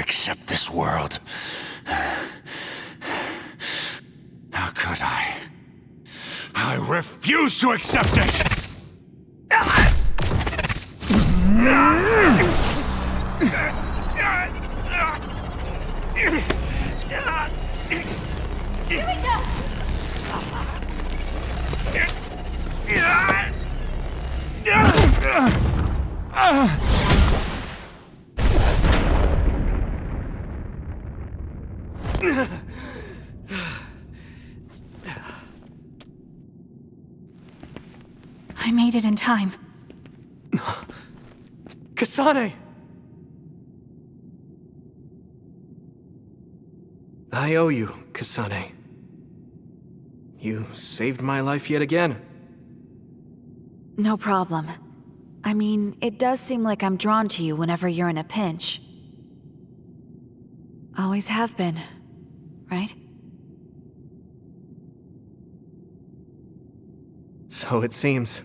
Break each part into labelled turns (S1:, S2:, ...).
S1: accept this world. How could I? I refuse to accept it!
S2: I made it in time.
S3: Kasane! I owe you, Kasane. You saved my life yet again.
S2: No problem. I mean, it does seem like I'm drawn to you whenever you're in a pinch. Always have been, right?
S3: So it seems.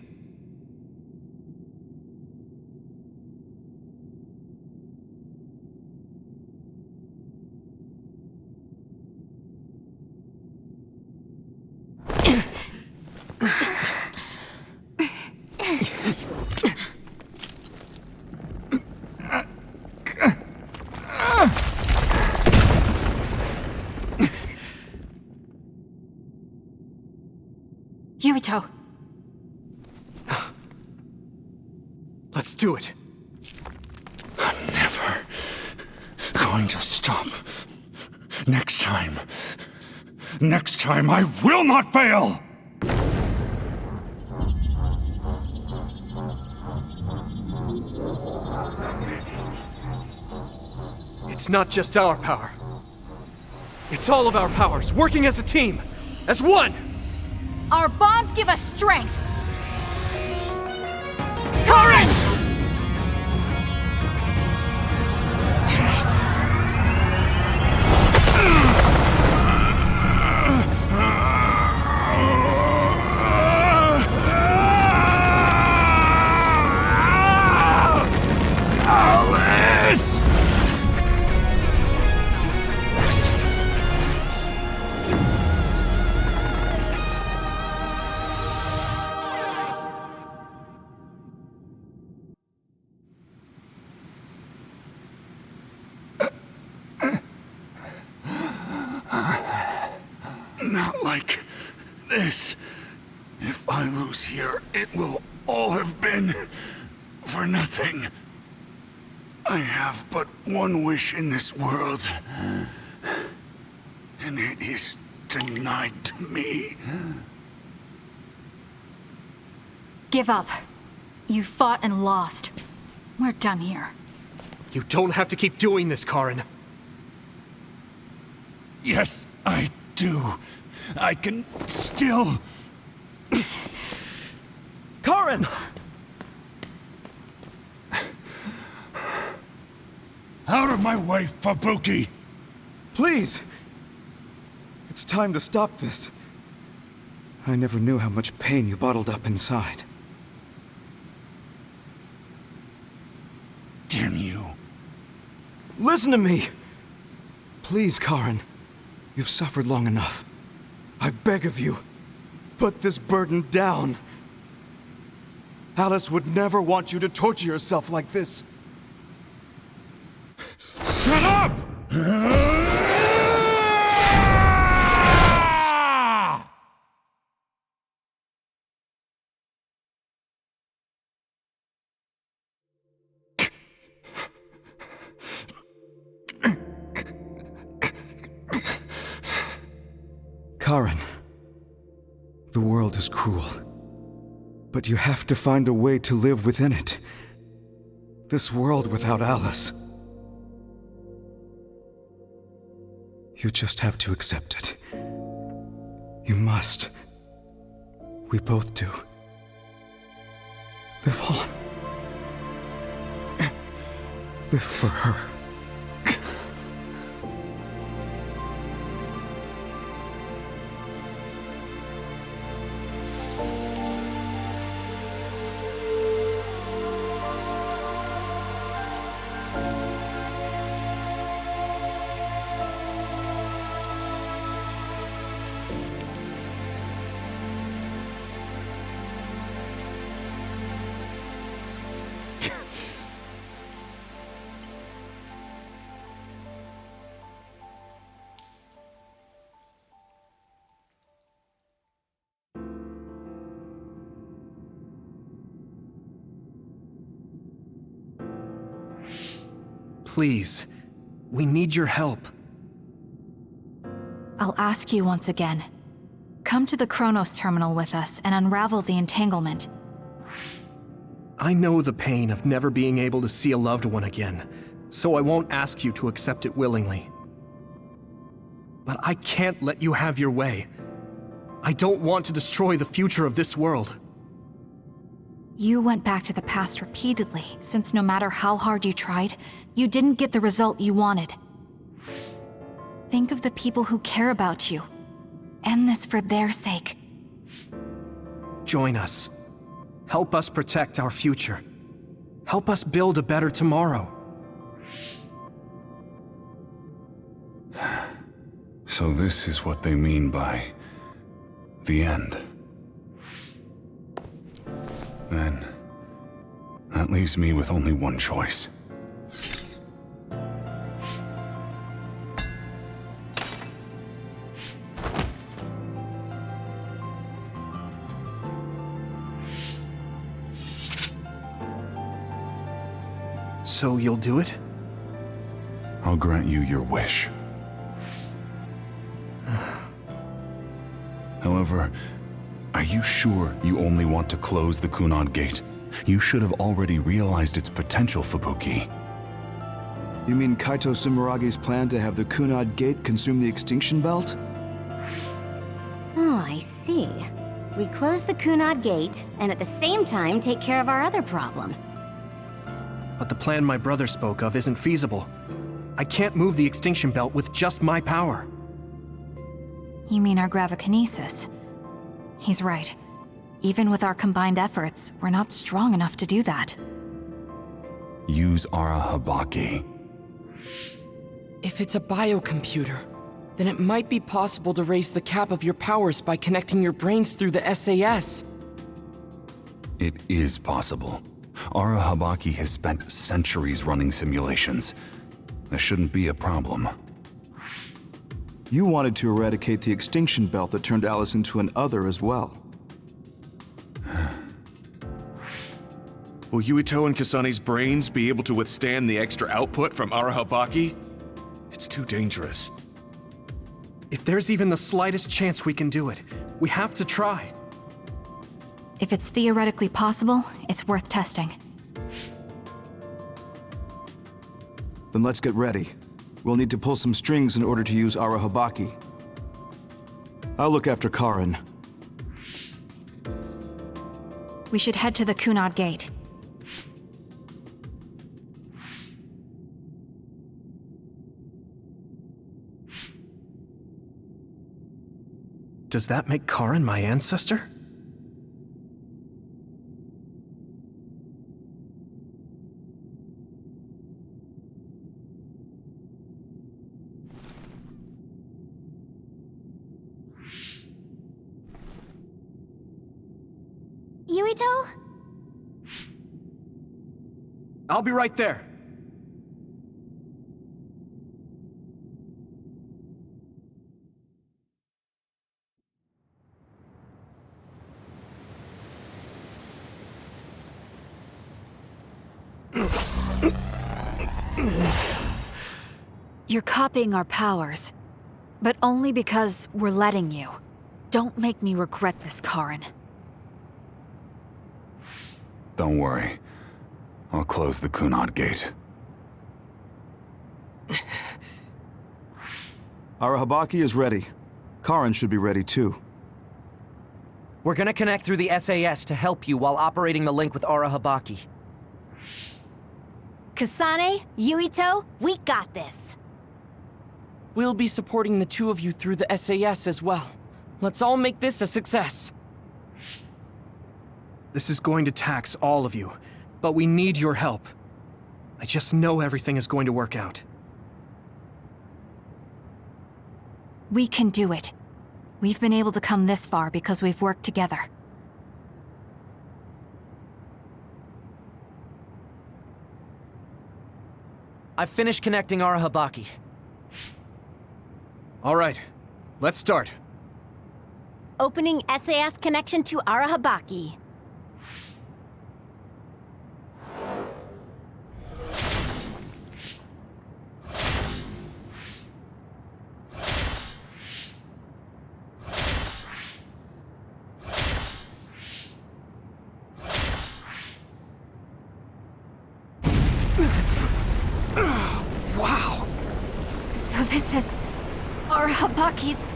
S2: Yuito!
S3: Let's do it.
S1: I'm never going to stop. Next time I will not fail!
S3: It's not just our power. It's all of our powers, working as a team, as one!
S2: Our bonds give us strength!
S3: Karen!
S1: Alice! Not like this. If I lose here, it will all have been for nothing. I have but one wish in this world, and it is denied to me.
S2: Give up. You fought and lost. We're done here.
S3: You don't have to keep doing this, Karen.
S1: Yes, I do. I can still...
S3: Karen!
S1: Out of my way, Fubuki!
S4: Please! It's time to stop this. I never knew how much pain you bottled up inside.
S1: Damn you.
S4: Listen to me! Please, Karen. You've suffered long enough. I beg of you, put this burden down. Alice would never want you to torture yourself like this.
S1: Shut up!
S4: Karen, the world is cruel, but you have to find a way to live within it. This world without Alice. You just have to accept it. You must. We both do. Live on. Live for her.
S3: please. We need your help.
S2: I'll ask you once again. Come to the Chronos terminal with us and unravel the entanglement.
S3: I know the pain of never being able to see a loved one again, so I won't ask you to accept it willingly. But I can't let you have your way. I don't want to destroy the future of this world.
S2: You went back to the past repeatedly, since no matter how hard you tried, you didn't get the result you wanted. Think of the people who care about you. End this for their sake.
S3: Join us. Help us protect our future. Help us build a better tomorrow.
S1: So this is what they mean by the end. Then, that leaves me with only one choice.
S3: So you'll do it?
S1: I'll grant you your wish. However, are you sure you only want to close the Kunad Gate? You should have already realized its potential, Fubuki.
S4: You mean Kaito Sumeragi's plan to have the Kunad Gate consume the extinction belt?
S5: Oh, I see. We close the Kunad Gate, and at the same time take care of our other problem.
S3: But the plan my brother spoke of isn't feasible. I can't move the extinction belt with just my power.
S2: You mean our gravikinesis? He's right. Even with our combined efforts, we're not strong enough to do that.
S1: Use Arahabaki.
S6: If it's a biocomputer, then it might be possible to raise the cap of your powers by connecting your brains through the SAS.
S1: It is possible. Arahabaki has spent centuries running simulations. There shouldn't be a problem.
S4: You wanted to eradicate the extinction belt that turned Alice into an other as well.
S7: Will Yuito and Kasani's brains be able to withstand the extra output from Arahabaki? It's too dangerous.
S3: If there's even the slightest chance we can do it, we have to try.
S2: If it's theoretically possible, it's worth testing.
S4: Then let's get ready. We'll need to pull some strings in order to use Arahabaki. I'll look after Karin.
S2: We should head to the Kunad Gate.
S3: Does that make Karin my ancestor?
S5: Yuito?
S3: I'll be right there.
S2: You're copying our powers, but only because we're letting you. Don't make me regret this, Karin.
S1: Don't worry. I'll close the Kunad Gate.
S4: Arahabaki is ready. Karin should be ready too.
S8: We're gonna connect through the SAS to help you while operating the link with Arahabaki.
S5: Kasane, Yuito, we got this.
S6: We'll be supporting the two of you through the SAS as well. Let's all make this a success.
S3: This is going to tax all of you, but we need your help. I just know everything is going to work out.
S2: We can do it. We've been able to come this far because we've worked together.
S8: I've finished connecting Arahabaki.
S3: All right, let's start.
S5: Opening SAS connection to Arahabaki.
S2: Arahabaki's...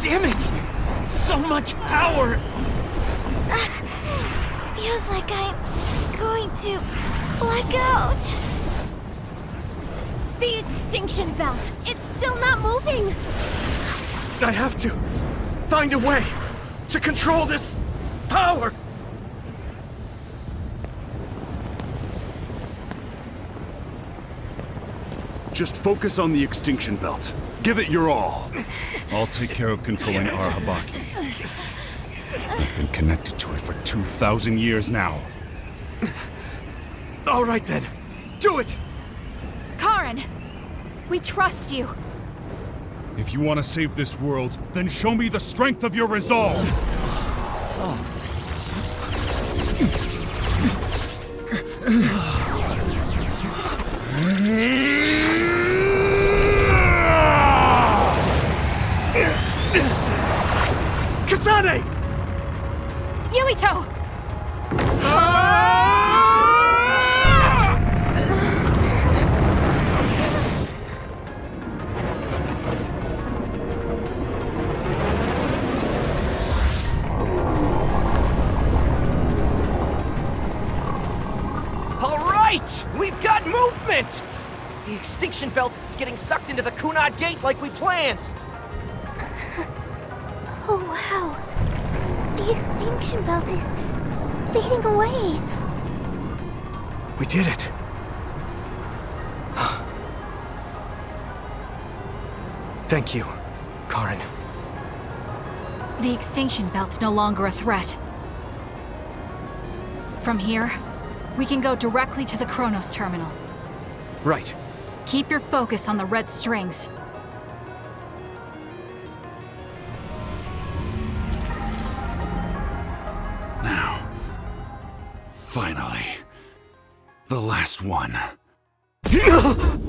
S6: Damn it! So much power!
S5: Feels like I'm going to black out. The extinction belt. It's still not moving.
S3: I have to find a way to control this power.
S1: Just focus on the extinction belt. Give it your all. I'll take care of controlling Arahabaki. I've been connected to it for 2,000 years now.
S3: All right then, do it.
S2: Karen! We trust you.
S1: If you want to save this world, then show me the strength of your resolve.
S3: Kasane!
S2: Yuito!
S8: All right! We've got movement! The extinction belt is getting sucked into the Kunad Gate like we planned!
S5: Oh, wow. The extinction belt is fading away.
S3: We did it. Thank you, Karen.
S2: The extinction belt's no longer a threat. From here, we can go directly to the Chronos terminal.
S3: Right.
S2: Keep your focus on the red strings.
S1: Now, finally, the last one.
S5: Yuito!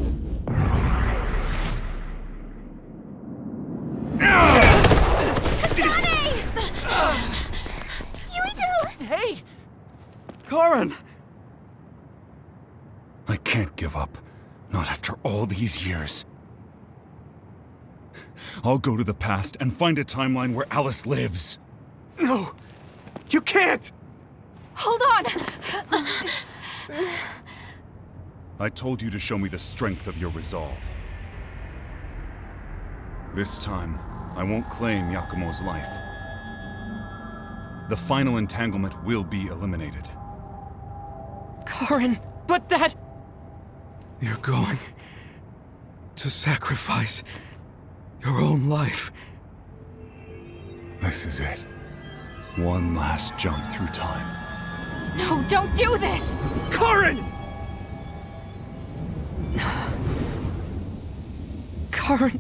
S8: Hey!
S4: Karen!
S1: I can't give up. Not after all these years. I'll go to the past and find a timeline where Alice lives.
S3: No! You can't!
S2: Hold on!
S1: I told you to show me the strength of your resolve. This time, I won't claim Yakumo's life. The final entanglement will be eliminated.
S6: Karen, but that...
S4: You're going to sacrifice your own life.
S1: This is it. One last jump through time.
S2: No, don't do this!
S3: Karen!
S6: Karen,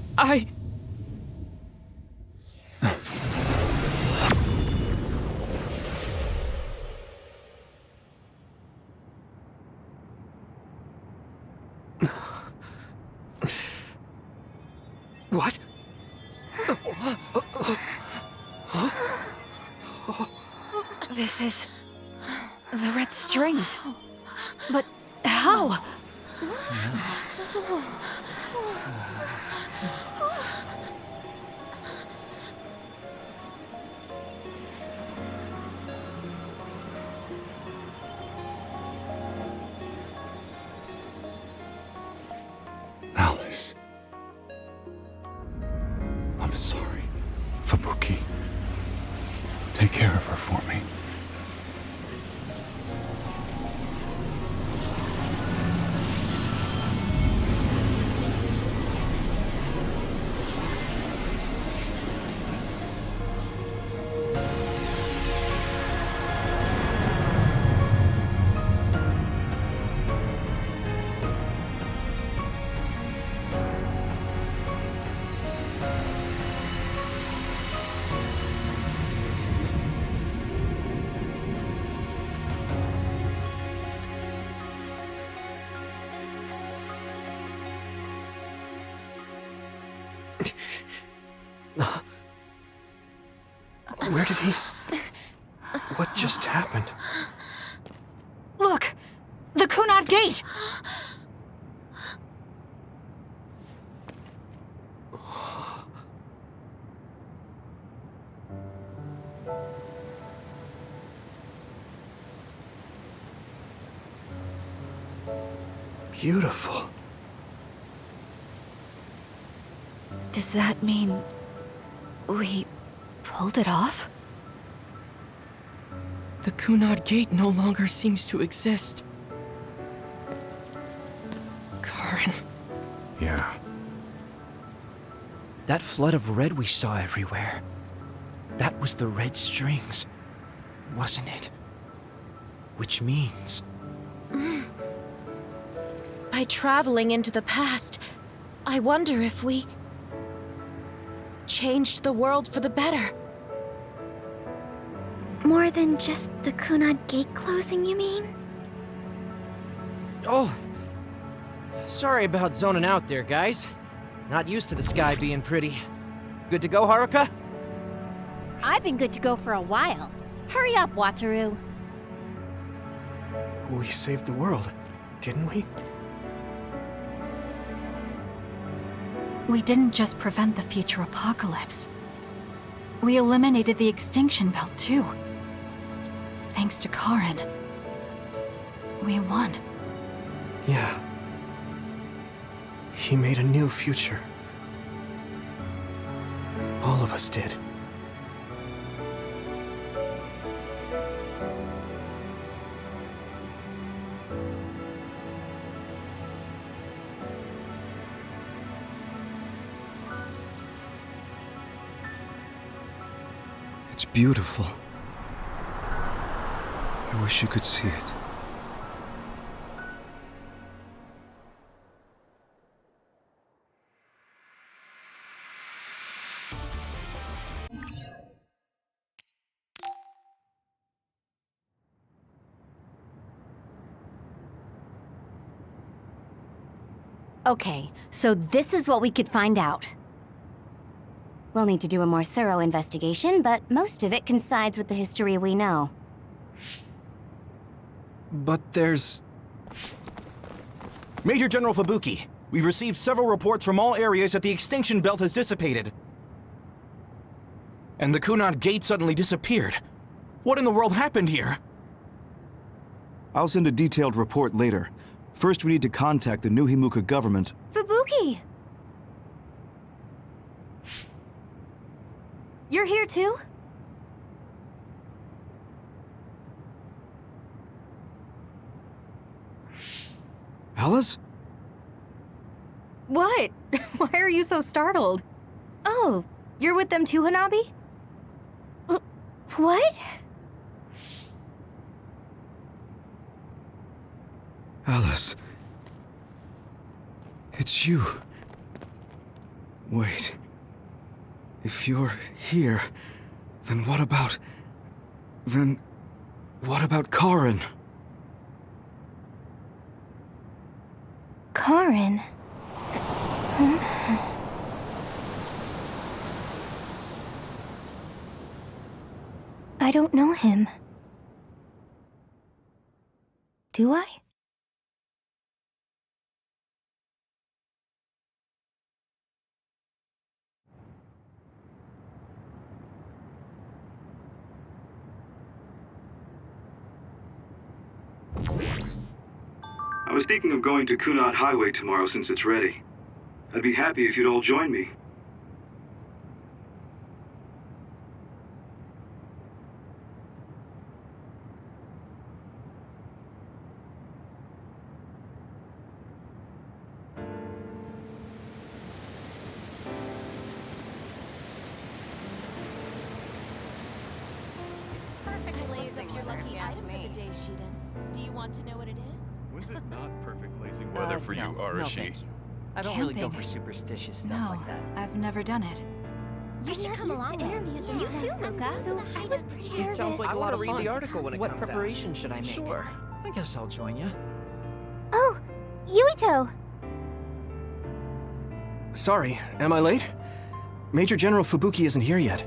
S3: What?
S2: This is... the red strings. But how?
S1: Alice. I'm sorry, Fubuki. Take care of her for me.
S3: Where did he... just happened?
S2: Look! The Kunad Gate!
S3: Beautiful.
S2: Does that mean we pulled it off?
S6: The Kunad Gate no longer seems to exist. Karen.
S3: Yeah.
S8: That flood of red we saw everywhere. That was the red strings, wasn't it? Which means...
S9: By traveling into the past, I wonder if we... changed the world for the better.
S5: More than just the Kunad Gate closing, you mean?
S8: Oh! Sorry about zoning out there, guys. Not used to the sky being pretty. Good to go, Haruka?
S5: I've been good to go for a while. Hurry up, Wataru.
S3: We saved the world, didn't we?
S2: We didn't just prevent the future apocalypse. We eliminated the extinction belt, too. Thanks to Karen. We won.
S3: Yeah. He made a new future. All of us did.
S4: It's beautiful. I wish you could see it.
S5: Okay, so this is what we could find out. We'll need to do a more thorough investigation, but most of it coincides with the history we know.
S3: But there's...
S10: Major General Fubuki, we've received several reports from all areas that the extinction belt has dissipated. And the Kunad Gate suddenly disappeared. What in the world happened here?
S4: I'll send a detailed report later. First, we need to contact the New Himuka government.
S5: Fubuki! You're here too?
S4: Alice?
S11: What? Why are you so startled?
S5: Oh,
S11: You're with them too, Hanabi?
S5: what?
S4: Alice. It's you. Wait. If you're here, then what about... Then... what about Karen?
S5: Karen? I don't know him. Do I?
S12: I was thinking of going to Kunad Highway tomorrow since it's ready. I'd be happy if you'd all join me.
S7: When's it not perfect blazing weather for you, Arashi?
S8: No, thank you. I don't really go for superstitious stuff like that.
S2: I've never done it.
S5: You should come along to interviews and stuff. You too, Luca. So I was
S8: It sounds like a lot of fun.
S6: I want to read the article when it
S8: What
S6: comes out.
S8: preparation should I make?
S6: Sure. I guess I'll join you.
S5: Oh, Yuito!
S3: Sorry, am I late? Major General Fubuki isn't here yet.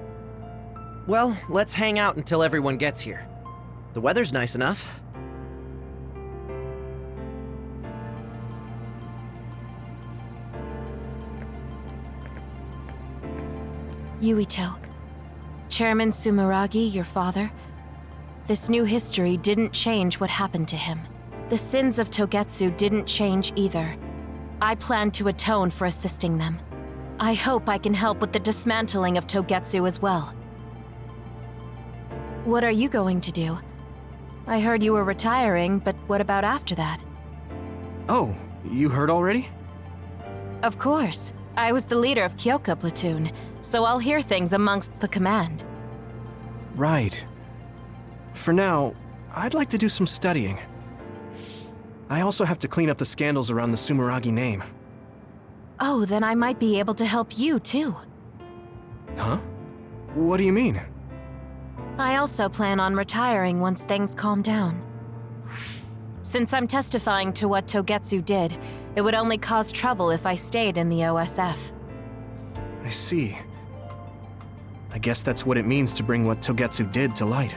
S8: Well, let's hang out until everyone gets here. The weather's nice enough.
S9: Yuito. Chairman Sumeragi, your father. This new history didn't change what happened to him. The sins of Togetsu didn't change either. I plan to atone for assisting them. I hope I can help with the dismantling of Togetsu as well. What are you going to do? I heard you were retiring, but what about after that?
S3: Oh, you heard already?
S9: Of course. I was the leader of Kyoka Platoon, so I'll hear things amongst the command.
S3: Right. For now, I'd like to do some studying. I also have to clean up the scandals around the Sumeragi name.
S9: Oh, then I might be able to help you, too.
S3: Huh? What do you mean?
S9: I also plan on retiring once things calm down. Since I'm testifying to what Togetsu did, it would only cause trouble if I stayed in the OSF.
S3: I see. I guess that's what it means to bring what Togetsu did to light.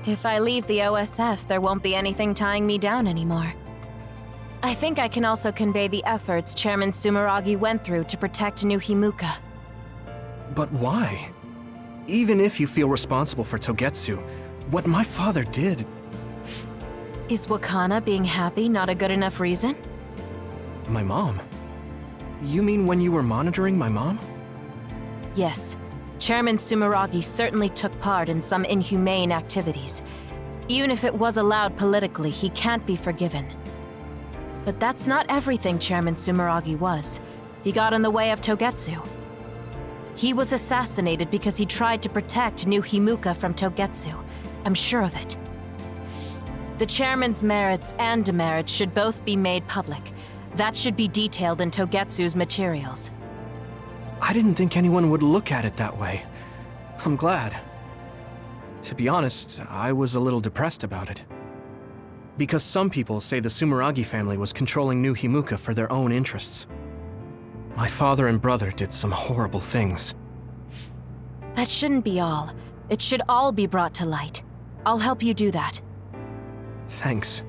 S9: If I leave the OSF, there won't be anything tying me down anymore. I think I can also convey the efforts Chairman Sumeragi went through to protect New Himuka.
S3: But why? Even if you feel responsible for Togetsu, what my father did...
S9: Is Wakana being happy not a good enough reason?
S3: My mom? You mean when you were monitoring my mom?
S9: Yes. Chairman Sumeragi certainly took part in some inhumane activities. Even if it was allowed politically, he can't be forgiven. But that's not everything Chairman Sumeragi was. He got in the way of Togetsu. He was assassinated because he tried to protect New Himuka from Togetsu. I'm sure of it. The chairman's merits and demerits should both be made public. That should be detailed in Togetsu's materials.
S3: I didn't think anyone would look at it that way. I'm glad. To be honest, I was a little depressed about it. Because some people say the Sumeragi family was controlling New Himuka for their own interests. My father and brother did some horrible things.
S9: That shouldn't be all. It should all be brought to light. I'll help you do that.
S3: Thanks.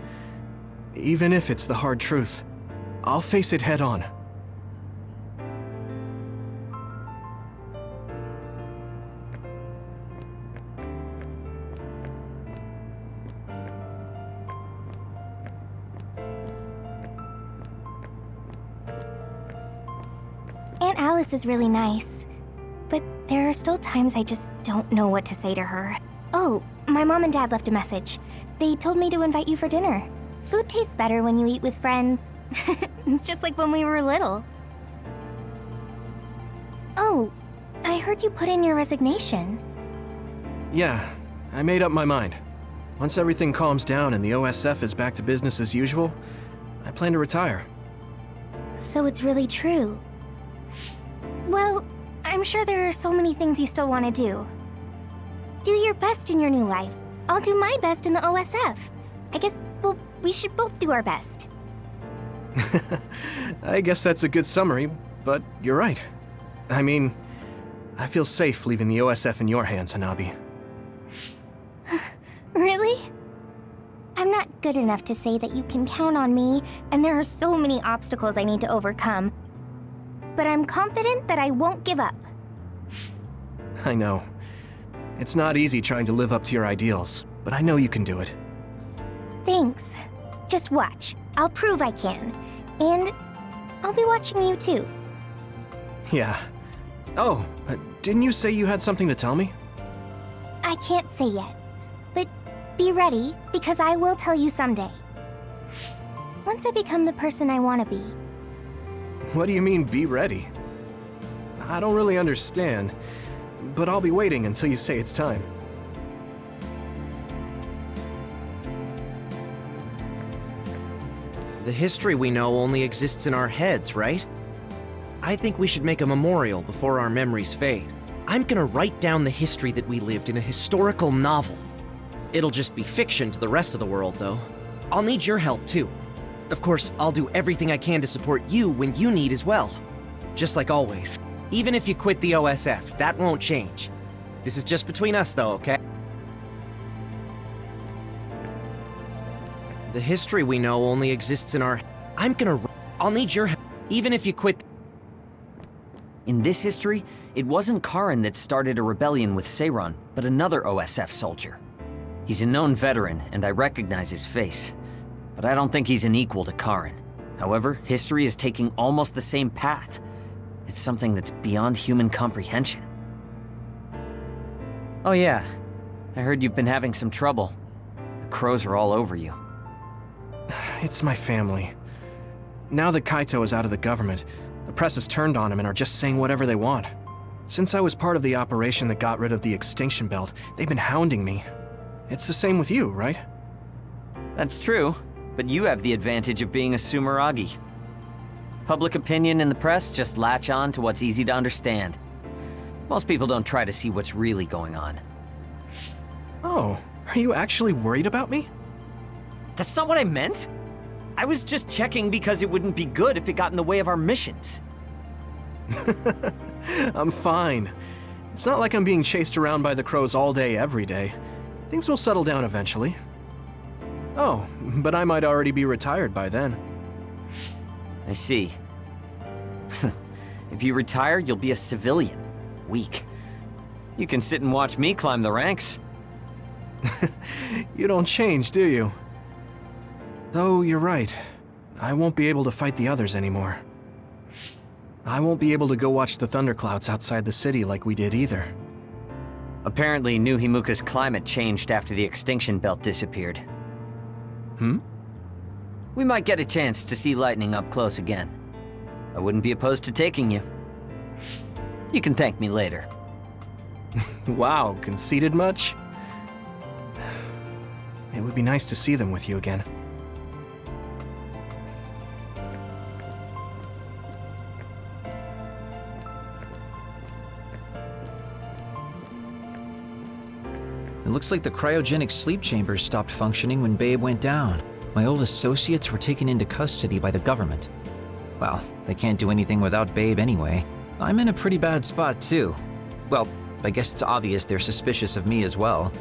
S3: Even if it's the hard truth, I'll face it head on.
S5: Aunt Alice is really nice, but there are still times I just don't know what to say to her. Oh, my mom and dad left a message. They told me to invite you for dinner. Food tastes better when you eat with friends. It's just like when we were little. Oh, I heard you put in your resignation.
S3: Yeah, I made up my mind. Once everything calms down and the OSF is back to business as usual, I plan to retire.
S5: So it's really true. Well, I'm sure there are so many things you still want to do. Do your best in your new life. I'll do my best in the OSF. I guess, well, we should both do our best.
S3: I guess that's a good summary, but you're right. I mean, I feel safe leaving the OSF in your hands, Hanabi.
S5: Really? I'm not good enough to say that you can count on me, and there are so many obstacles I need to overcome. But I'm confident that I won't give up.
S3: I know. It's not easy trying to live up to your ideals, but I know you can do it.
S5: Thanks. Just watch. I'll prove I can. And I'll be watching you too.
S3: Yeah. Oh, didn't you say you had something to tell me?
S5: I can't say yet. But be ready, because I will tell you someday. Once I become the person I want to be.
S3: What do you mean, be ready? I don't really understand, but I'll be waiting until you say it's time.
S8: The history we know only exists in our heads, right? I think we should make a memorial before our memories fade. I'm gonna write down the history that we lived in a historical novel. It'll just be fiction to the rest of the world, though. I'll need your help, too. Of course, I'll do everything I can to support you when you need as well. Just like always. Even if you quit the OSF, that won't change. This is just between us, though, okay? The history we know only exists in our... I'll need your help, even if you quit...
S13: In this history, it wasn't Karin that started a rebellion with Seiron, but another OSF soldier. He's a known veteran, and I recognize his face. But I don't think he's an equal to Karin. However, history is taking almost the same path. It's something that's beyond human comprehension. Oh yeah, I heard you've been having some trouble. The crows are all over you.
S3: It's my family. Now that Kaito is out of the government, the press has turned on him and are just saying whatever they want. Since I was part of the operation that got rid of the extinction belt, they've been hounding me. It's the same with you, right?
S13: That's true, but you have the advantage of being a Sumeragi. Public opinion and the press just latch on to what's easy to understand. Most people don't try to see what's really going on.
S3: Oh, are you actually worried about me?
S13: That's not what I meant. I was just checking because it wouldn't be good if it got in the way of our missions.
S3: I'm fine. It's not like I'm being chased around by the crows all day, every day. Things will settle down eventually. Oh, but I might already be retired by then.
S13: I see. If you retire, you'll be a civilian. Weak. You can sit and watch me climb the ranks.
S3: You don't change, do you? Though you're right. I won't be able to fight the others anymore. I won't be able to go watch the thunderclouds outside the city like we did either.
S13: Apparently, New Himuka's climate changed after the extinction belt disappeared. We might get a chance to see lightning up close again. I wouldn't be opposed to taking you. You can thank me later.
S3: Wow, conceited much? It would be nice to see them with you again.
S14: It looks like the cryogenic sleep chambers stopped functioning when Babe went down. My old associates were taken into custody by the government. Well, they can't do anything without Babe anyway. I'm in a pretty bad spot too. Well, I guess it's obvious they're suspicious of me as well.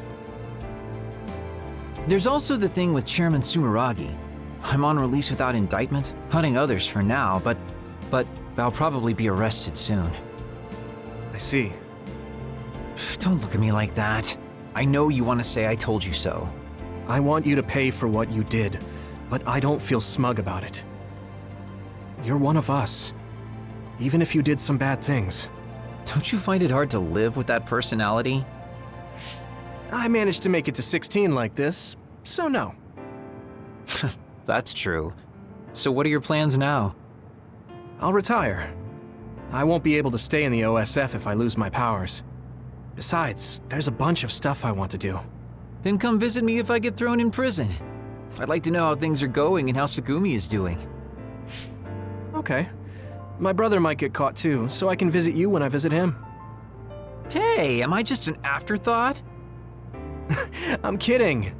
S14: There's also the thing with Chairman Sumeragi. I'm on release without indictment, hunting others for now, but I'll probably be arrested soon.
S3: I see.
S14: Don't look at me like that. I know you want to say I told you so.
S3: I want you to pay for what you did, but I don't feel smug about it. You're one of us, even if you did some bad things.
S14: Don't you find it hard to live with that personality?
S3: I managed to make it to 16 like this, so no.
S14: That's true. So what are your plans now?
S3: I'll retire. I won't be able to stay in the OSF if I lose my powers. Besides, there's a bunch of stuff I want to do.
S14: Then come visit me if I get thrown in prison. I'd like to know how things are going and how Sagumi is doing.
S3: Okay. My brother might get caught too, so I can visit you when I visit him.
S14: Hey, am I just an afterthought?
S3: I'm kidding.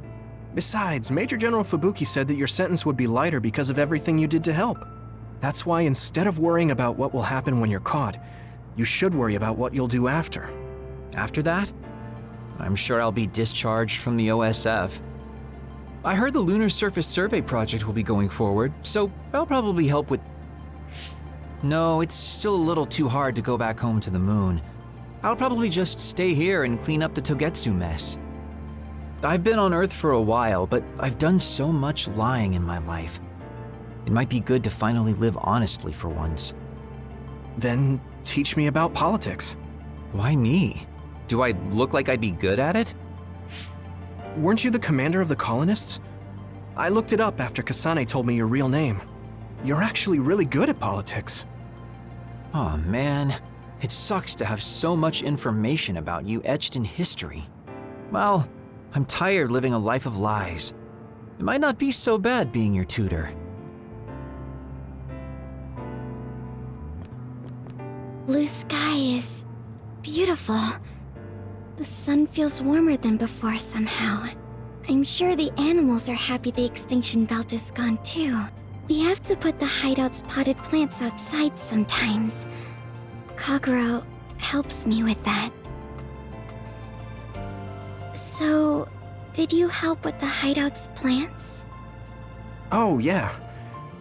S3: Besides, Major General Fubuki said that your sentence would be lighter because of everything you did to help. That's why instead of worrying about what will happen when you're caught, you should worry about what you'll do after.
S14: After that? I'm sure I'll be discharged from the OSF. I heard the Lunar Surface Survey project will be going forward, so I'll probably help with... No, it's still a little too hard to go back home to the moon. I'll probably just stay here and clean up the Togetsu mess. I've been on Earth for a while, but I've done so much lying in my life. It might be good to finally live honestly for once.
S3: Then teach me about politics.
S14: Why me? Do I look like I'd be good at it?
S3: Weren't you the commander of the colonists? I looked it up after Kasane told me your real name. You're actually really good at politics.
S14: Aw, man. It sucks to have so much information about you etched in history. Well, I'm tired living a life of lies. It might not be so bad being your tutor.
S5: Blue sky is beautiful. The sun feels warmer than before somehow. I'm sure the animals are happy the extinction belt is gone too. We have to put the hideout's potted plants outside sometimes. Kaguro helps me with that. So, did you help with the hideout's plants?
S3: Oh, yeah.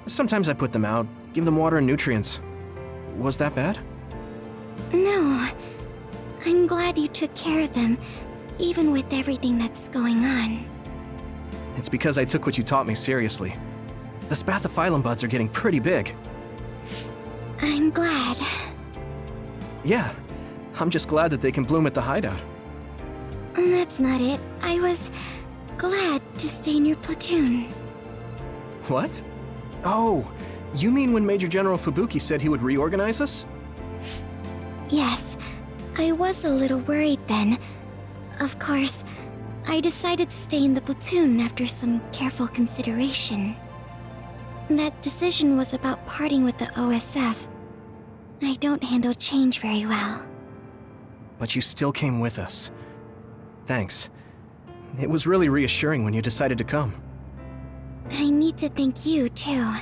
S3: Sometimes I put them out, give them water and nutrients. Was that bad?
S5: No. I'm glad you took care of them, even with everything that's going on.
S3: It's because I took what you taught me seriously. The spathiphyllum buds are getting pretty big.
S5: I'm glad.
S3: Yeah, I'm just glad that they can bloom at the hideout.
S5: That's not it. I was glad to stay in your platoon.
S3: What? Oh, you mean when Major General Fubuki said he would reorganize us?
S5: Yes, I was a little worried then. Of course, I decided to stay in the platoon after some careful consideration. That decision was about parting with the OSF. I don't handle change very well.
S3: But you still came with us. Thanks. It was really reassuring when you decided to come.
S5: I need to thank you, too.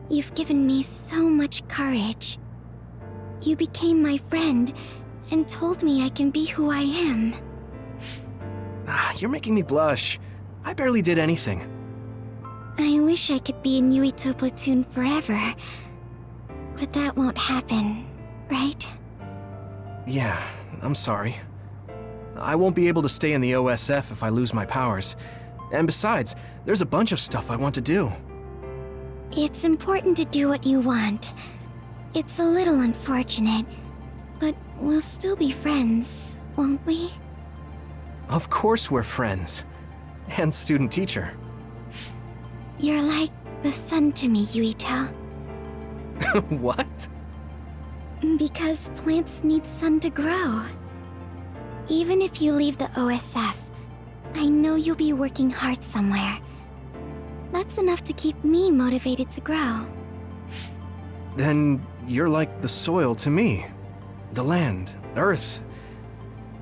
S5: You've given me so much courage. You became my friend and told me I can be who I am.
S3: You're making me blush. I barely did anything.
S5: I wish I could be in Yuito platoon forever. But that won't happen, right?
S3: Yeah, I'm sorry. I won't be able to stay in the OSF if I lose my powers. And besides, there's a bunch of stuff I want to do.
S5: It's important to do what you want. It's a little unfortunate, but we'll still be friends, won't we?
S3: Of course we're friends. And student-teacher.
S5: You're like the sun to me, Yuito.
S3: What?
S5: Because plants need sun to grow. Even if you leave the OSF, I know you'll be working hard somewhere. That's enough to keep me motivated to grow.
S3: Then you're like the soil to me. The land, earth.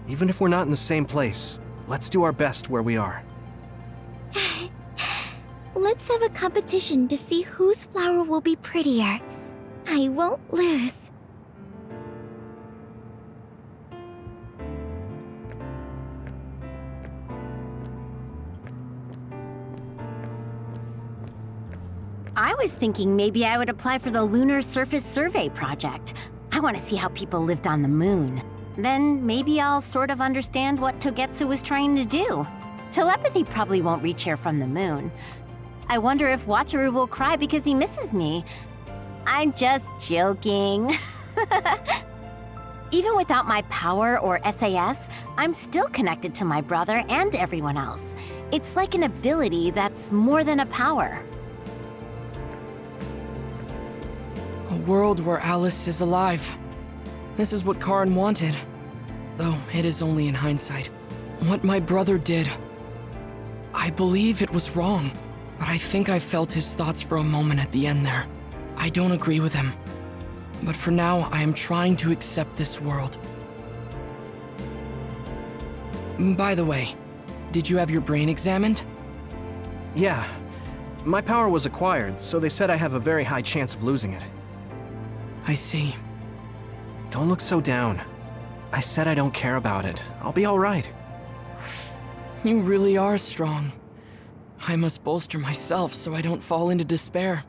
S3: Even if we're not in the same place, let's do our best where we are.
S5: Let's have a competition to see whose flower will be prettier. I won't lose.
S15: I was thinking maybe I would apply for the Lunar Surface Survey project. I want to see how people lived on the moon. Then maybe I'll sort of understand what Togetsu was trying to do. Telepathy probably won't reach here from the moon. I wonder if Wataru will cry because he misses me. I'm just joking. Even without my power or SAS, I'm still connected to my brother and everyone else. It's like an ability that's more than a power.
S6: A world where Alice is alive. This is what Karin wanted. Though it is only in hindsight. What my brother did. I believe it was wrong, but I think I felt his thoughts for a moment at the end there. I don't agree with him. But for now, I am trying to accept this world. By the way, did you have your brain examined?
S3: Yeah. My power was acquired, so they said I have a very high chance of losing it.
S6: I see.
S3: Don't look so down. I said I don't care about it. I'll be alright.
S6: You really are strong. I must bolster myself so I don't fall into despair.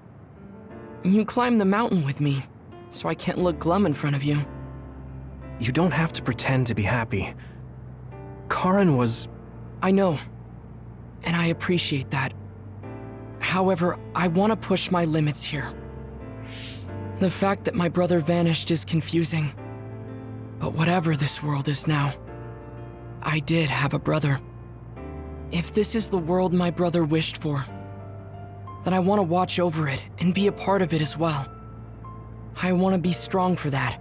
S6: You climbed the mountain with me, so I can't look glum in front of you.
S3: You don't have to pretend to be happy. Karin was...
S6: I know, and I appreciate that. However, I want to push my limits here. The fact that my brother vanished is confusing. But whatever this world is now, I did have a brother. If this is the world my brother wished for, then I want to watch over it and be a part of it as well. I want to be strong for that.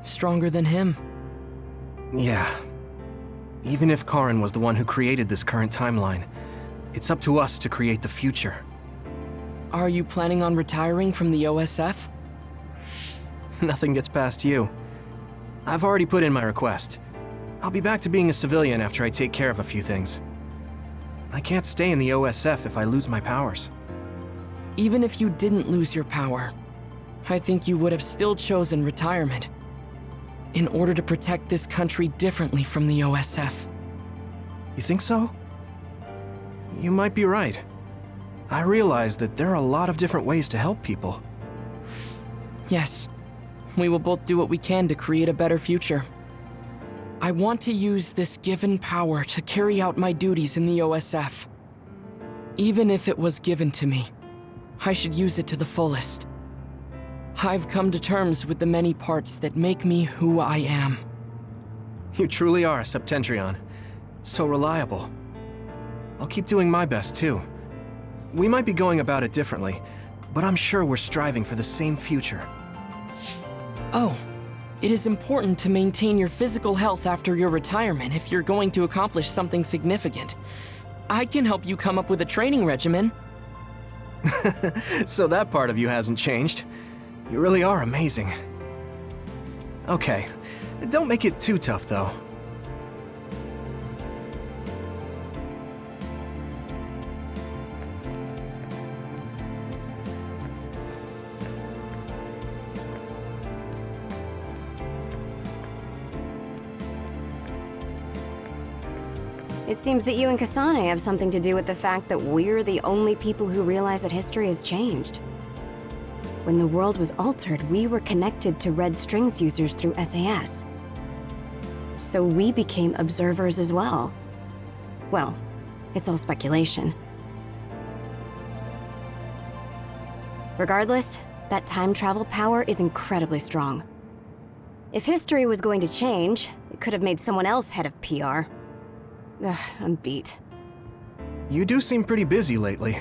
S6: Stronger than him.
S3: Yeah. Even if Karin was the one who created this current timeline, it's up to us to create the future.
S6: Are you planning on retiring from the OSF?
S3: Nothing gets past you. I've already put in my request. I'll be back to being a civilian after I take care of a few things. I can't stay in the OSF if I lose my powers.
S6: Even if you didn't lose your power, I think you would have still chosen retirement. In order to protect this country differently from the OSF.
S3: You think so? You might be right. I realize that there are a lot of different ways to help people.
S6: Yes, we will both do what we can to create a better future. I want to use this given power to carry out my duties in the OSF. Even if it was given to me, I should use it to the fullest. I've come to terms with the many parts that make me who I am.
S3: You truly are a Septentrion. So reliable. I'll keep doing my best, too. We might be going about it differently, but I'm sure we're striving for the same future.
S6: Oh, it is important to maintain your physical health after your retirement if you're going to accomplish something significant. I can help you come up with a training regimen.
S3: So that part of you hasn't changed. You really are amazing. Okay, don't make it too tough, though.
S16: It seems that you and Kasane have something to do with the fact that we're the only people who realize that history has changed. When the world was altered, we were connected to Red Strings users through SAS. So we became observers as well. Well, it's all speculation. Regardless, that time travel power is incredibly strong. If history was going to change, it could have made someone else head of PR. Ugh, I'm beat.
S3: You do seem pretty busy lately.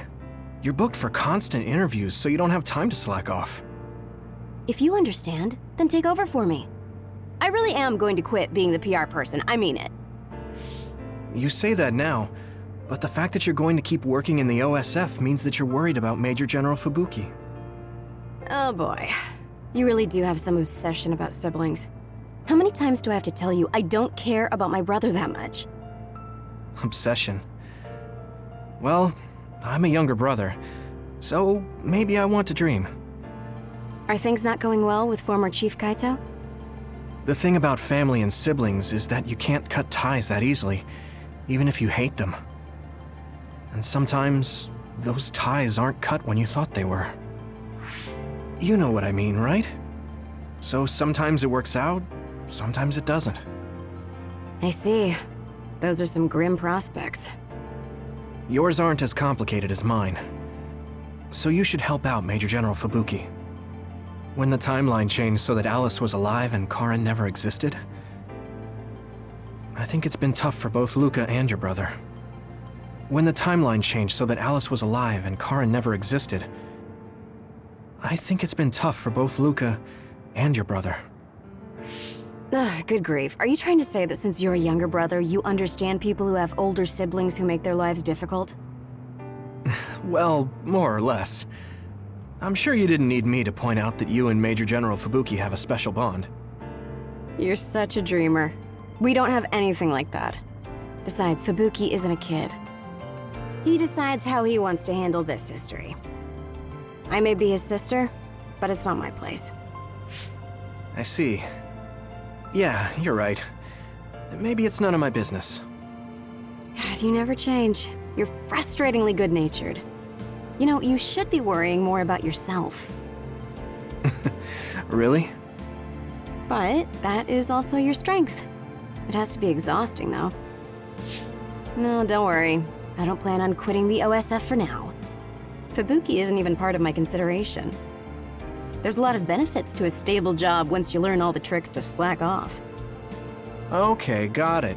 S3: You're booked for constant interviews, so you don't have time to slack off.
S16: If you understand, then take over for me. I really am going to quit being the PR person, I mean it.
S3: You say that now, but the fact that you're going to keep working in the OSF means that you're worried about Major General Fubuki.
S16: Oh boy. You really do have some obsession about siblings. How many times do I have to tell you I don't care about my brother that much?
S3: Obsession. Well, I'm a younger brother, so maybe I want to dream.
S16: Are things not going well with former Chief Kaito?
S3: The thing about family and siblings is that you can't cut ties that easily, even if you hate them. And sometimes, those ties aren't cut when you thought they were. You know what I mean, right? So sometimes it works out, sometimes it doesn't.
S16: I see. Those are some grim prospects.
S3: Yours aren't as complicated as mine. So you should help out Major General Fubuki. When the timeline changed so that Alice was alive and Karin never existed, I think it's been tough for both Luca and your brother. When the timeline changed so that Alice was alive and Karin never existed, I think it's been tough for both Luca and your brother.
S16: Ugh, good grief. Are you trying to say that since you're a younger brother, you understand people who have older siblings who make their lives difficult?
S3: Well, more or less. I'm sure you didn't need me to point out that you and Major General Fubuki have a special bond.
S16: You're such a dreamer. We don't have anything like that. Besides, Fubuki isn't a kid. He decides how he wants to handle this history. I may be his sister, but it's not my place.
S3: I see. Yeah, you're right. Maybe it's none of my business.
S16: God, you never change. You're frustratingly good-natured. You know, you should be worrying more about yourself.
S3: Really?
S16: But that is also your strength. It has to be exhausting, though. No, don't worry. I don't plan on quitting the OSF for now. Fubuki isn't even part of my consideration. There's a lot of benefits to a stable job once you learn all the tricks to slack off.
S3: Okay, got it.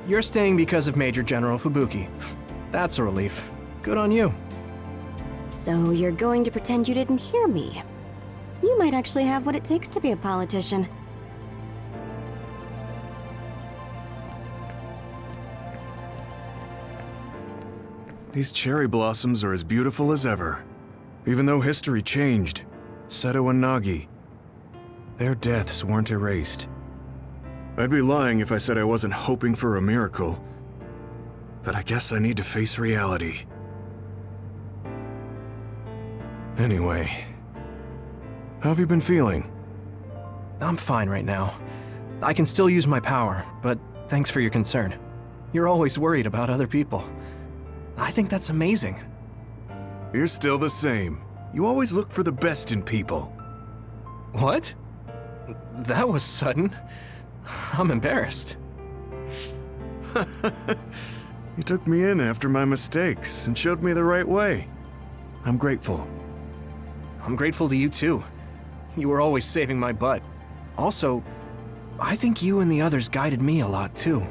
S3: You're staying because of Major General Fubuki. That's a relief. Good on you.
S16: So you're going to pretend you didn't hear me. You might actually have what it takes to be a politician.
S7: These cherry blossoms are as beautiful as ever. Even though history changed, Seto and Nagi, their deaths weren't erased. I'd be lying if I said I wasn't hoping for a miracle. But I guess I need to face reality. Anyway, how have you been feeling?
S3: I'm fine right now. I can still use my power, but thanks for your concern. You're always worried about other people. I think that's amazing.
S7: You're still the same. You always look for the best in people.
S3: What? That was sudden. I'm embarrassed.
S7: You took me in after my mistakes and showed me the right way. I'm grateful.
S3: I'm grateful to you too. You were always saving my butt. Also, I think you and the others guided me a lot too.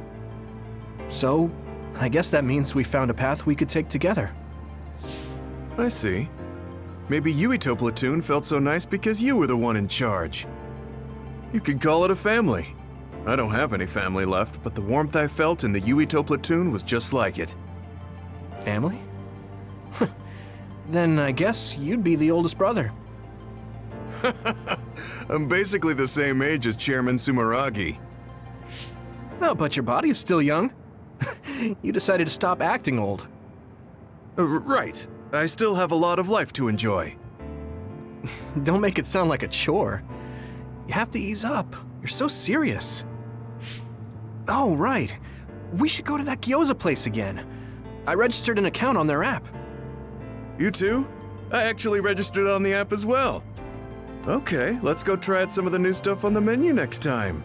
S3: So, I guess that means we found a path we could take together.
S7: I see. Maybe Yuito platoon felt so nice because you were the one in charge. You could call it a family. I don't have any family left, but the warmth I felt in the Yuito platoon was just like it.
S3: Family? Then I guess you'd be the oldest brother.
S7: I'm basically the same age as Chairman Sumeragi.
S3: Oh, but your body is still young. You decided to stop acting old.
S7: Right. I still have a lot of life to enjoy.
S3: Don't make it sound like a chore. You have to ease up. You're so serious. Oh, right. We should go to that gyoza place again. I registered an account on their app.
S7: You too? I actually registered on the app as well. Okay, let's go try out some of the new stuff on the menu next time.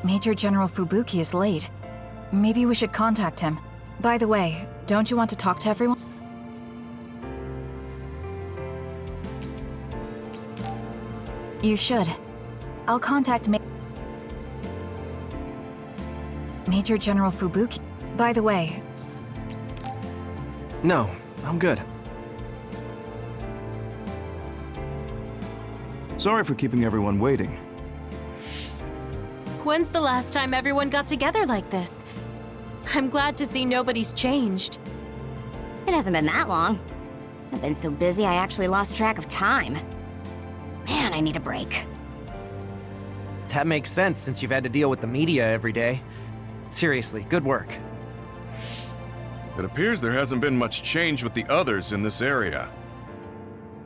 S2: Major General Fubuki is late. Maybe we should contact him. By the way, don't you want to talk to everyone? You should. I'll contact Major General Fubuki. By the way...
S3: No, I'm good.
S10: Sorry for keeping everyone waiting.
S9: When's the last time everyone got together like this? I'm glad to see nobody's changed.
S15: It hasn't been that long. I've been so busy I actually lost track of time. Man, I need a break.
S8: That makes sense since you've had to deal with the media every day. Seriously, good work.
S7: It appears there hasn't been much change with the others in this area.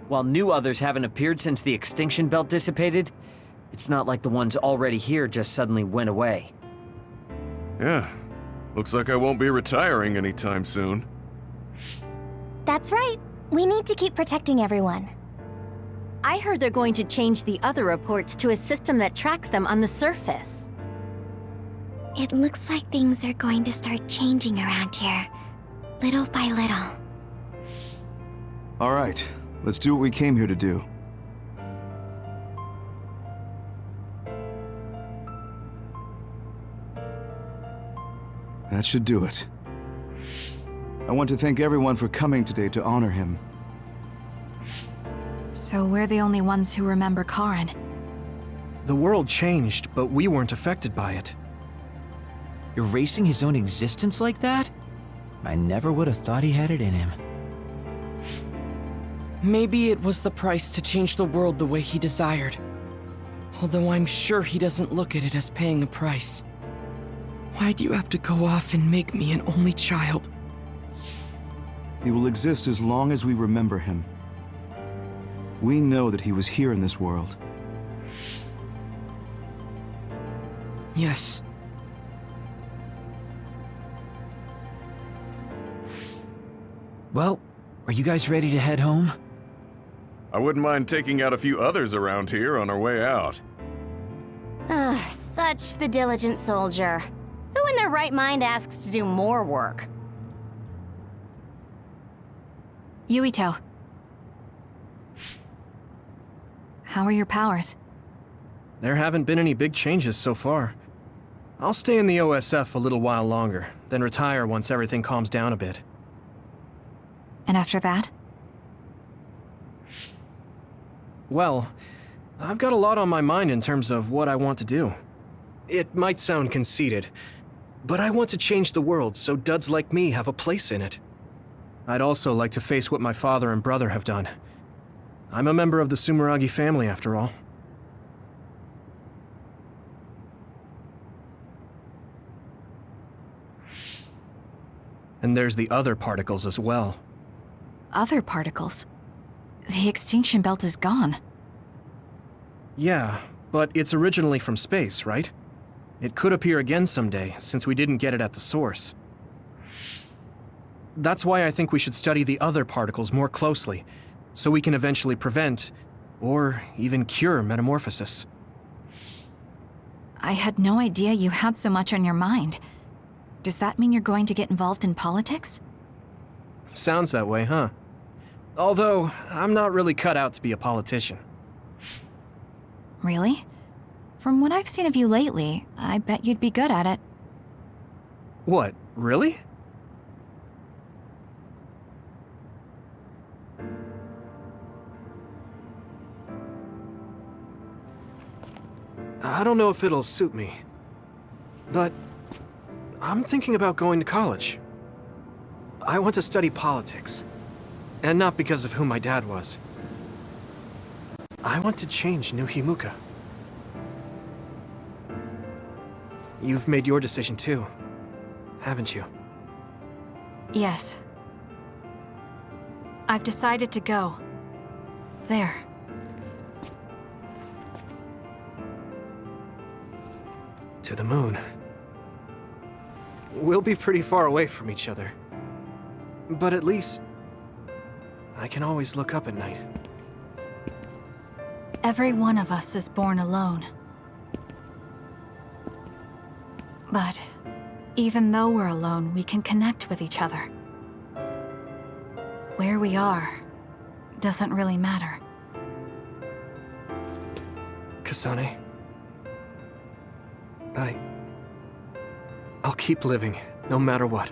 S13: While new others haven't appeared since the extinction belt dissipated, it's not like the ones already here just suddenly went away.
S7: Yeah. Looks like I won't be retiring anytime soon.
S5: That's right. We need to keep protecting everyone.
S15: I heard they're going to change the other reports to a system that tracks them on the surface.
S5: It looks like things are going to start changing around here, little by little.
S10: All right, let's do what we came here to do. That should do it. I want to thank everyone for coming today to honor him.
S2: So we're the only ones who remember Karen.
S3: The world changed, but we weren't affected by it.
S14: Erasing his own existence like that? I never would have thought he had it in him.
S6: Maybe it was the price to change the world the way he desired. Although I'm sure he doesn't look at it as paying a price. Why do you have to go off and make me an only child?
S10: He will exist as long as we remember him. We know that he was here in this world.
S6: Yes.
S14: Well, are you guys ready to head home?
S7: I wouldn't mind taking out a few others around here on our way out.
S15: Such the diligent soldier. Who in their right mind asks to do more work?
S2: Yuito. How are your powers?
S3: There haven't been any big changes so far. I'll stay in the OSF a little while longer, then retire once everything calms down a bit.
S2: And after that?
S3: Well, I've got a lot on my mind in terms of what I want to do. It might sound conceited, but I want to change the world so duds like me have a place in it. I'd also like to face what my father and brother have done. I'm a member of the Sumeragi family, after all. And there's the other particles as well.
S2: Other particles? The extinction belt is gone.
S3: Yeah, but it's originally from space, right? It could appear again someday, since we didn't get it at the source. That's why I think we should study the other particles more closely, so we can eventually prevent, or even cure metamorphosis.
S2: I had no idea you had so much on your mind. Does that mean you're going to get involved in politics?
S3: Sounds that way, huh? Although, I'm not really cut out to be a politician.
S2: Really? From what I've seen of you lately, I bet you'd be good at it.
S3: What, really? I don't know if it'll suit me, but I'm thinking about going to college. I want to study politics, and not because of who my dad was. I want to change New Himuka. You've made your decision too, haven't you?
S2: Yes. I've decided to go. There.
S3: To the moon. We'll be pretty far away from each other. But at least, I can always look up at night.
S2: Every one of us is born alone. But even though we're alone, we can connect with each other. Where we are doesn't really matter.
S3: Kasane, I'll keep living, no matter what.